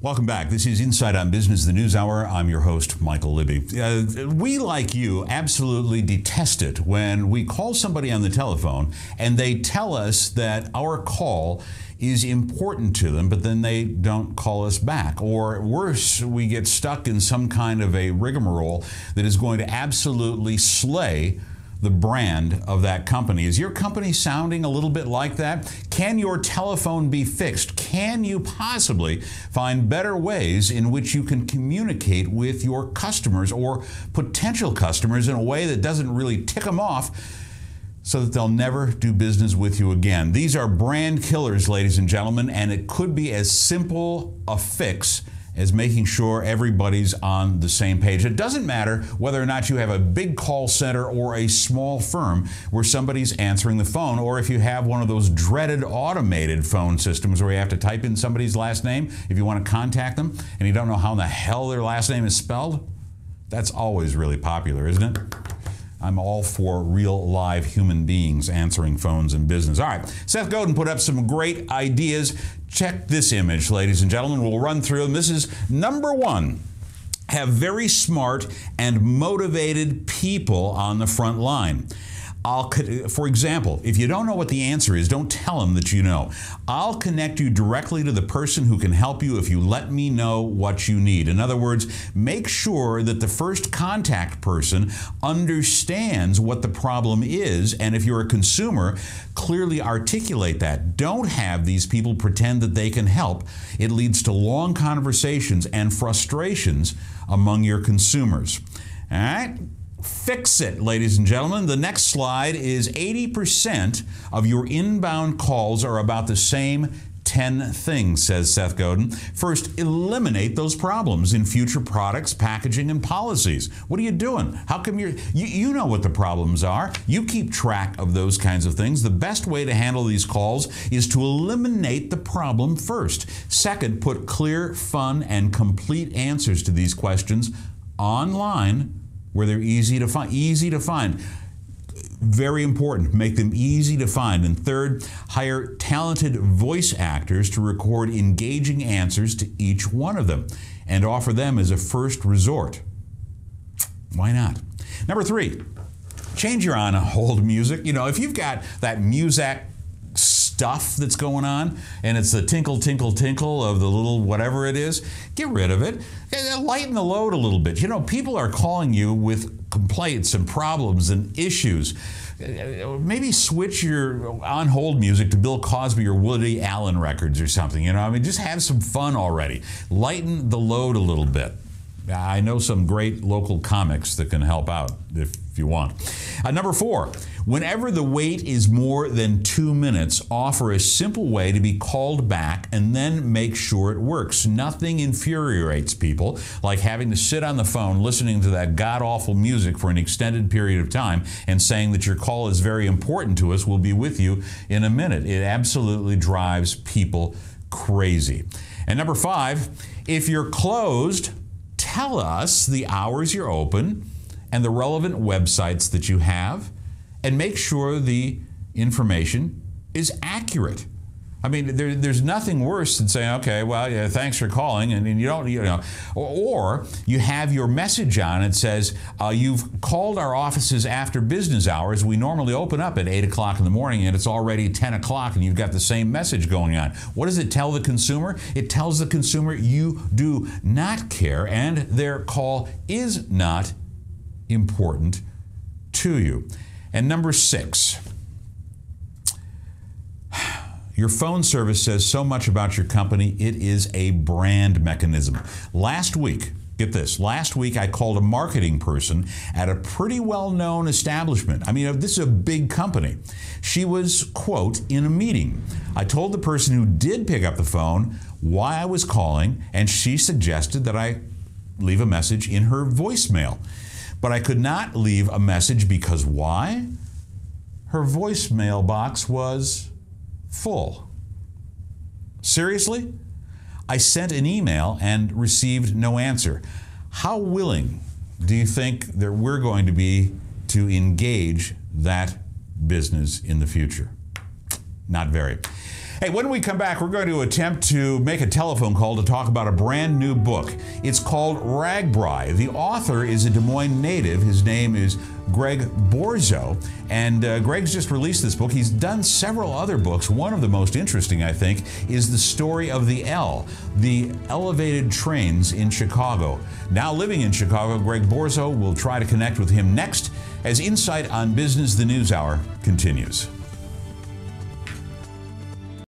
Welcome back. This is Insight on Business, the News Hour. I'm your host, Michael Libby. We, like you, absolutely detest it when we call somebody on the telephone and they tell us that our call is important to them, but then they don't call us back. Or worse, we get stuck in some kind of a rigmarole that is going to absolutely slay the brand of that company. Is your company sounding a little bit like that? Can your telephone be fixed? Can you possibly find better ways in which you can communicate with your customers or potential customers in a way that doesn't really tick them off so that they'll never do business with you again? These are brand killers, ladies and gentlemen, and it could be as simple a fix as making sure everybody's on the same page. It doesn't matter whether or not you have a big call center or a small firm where somebody's answering the phone, or if you have one of those dreaded automated phone systems where you have to type in somebody's last name if you want to contact them and you don't know how in the hell their last name is spelled. That's always really popular, isn't it? I'm all for real live human beings answering phones in business. All right, Seth Godin put up some great ideas. Check this image, ladies and gentlemen. We'll run through them. This is number one. Have very smart and motivated people on the front line. For example, if you don't know what the answer is, don't tell them that you know. I'll connect you directly to the person who can help you if you let me know what you need. In other words, make sure that the first contact person understands what the problem is, and if you're a consumer, clearly articulate that. Don't have these people pretend that they can help. It leads to long conversations and frustrations among your consumers. All right? Fix it, ladies and gentlemen. The next slide is 80% of your inbound calls are about the same 10 things, says Seth Godin. First, eliminate those problems in future products, packaging, and policies. What are you doing? How come you know what the problems are? You keep track of those kinds of things. The best way to handle these calls is to eliminate the problem first. Second, put clear, fun, and complete answers to these questions online where they're easy to find. Very important, make them easy to find. And third, hire talented voice actors to record engaging answers to each one of them and offer them as a first resort. Why not? Number three, change your on-hold music. You know, if you've got that Muzak stuff that's going on and it's the tinkle, tinkle, tinkle of the little whatever it is, get rid of it. Lighten the load a little bit. You know, people are calling you with complaints and problems and issues. Maybe switch your on-hold music to Bill Cosby or Woody Allen records or something. You know, I mean, just have some fun already. Lighten the load a little bit. I know some great local comics that can help out if you want. Number four, whenever the wait is more than 2 minutes, offer a simple way to be called back and then make sure it works. Nothing infuriates people like having to sit on the phone listening to that god-awful music for an extended period of time and saying that your call is very important to us, we'll be with you in a minute. It absolutely drives people crazy. And number five, if you're closed, tell us the hours you're open and the relevant websites that you have, and make sure the information is accurate. I mean, there's nothing worse than saying, okay, well, yeah, thanks for calling, and you don't, you know, or you have your message on it says, you've called our offices after business hours. We normally open up at 8 o'clock in the morning, and it's already 10 o'clock, and you've got the same message going on. What does it tell the consumer? It tells the consumer you do not care, and their call is not important to you. And number six, your phone service says so much about your company, it is a brand mechanism. Last week, get this, last week I called a marketing person at a pretty well-known establishment. I mean, this is a big company. She was, quote, in a meeting. I told the person who did pick up the phone why I was calling, and she suggested that I leave a message in her voicemail. But I could not leave a message because why? Her voicemail box was full. Seriously? I sent an email and received no answer. How willing do you think that we're going to be to engage that business in the future? Not very. Hey, when we come back, we're going to attempt to make a telephone call to talk about a brand new book. It's called RAGBRAI. The author is a Des Moines native. His name is Greg Borzo, and Greg's just released this book. He's done several other books. One of the most interesting, I think, is The Story of the L, the elevated trains in Chicago. Now living in Chicago, Greg Borzo will try to connect with him next as Insight on Business, the News Hour, continues.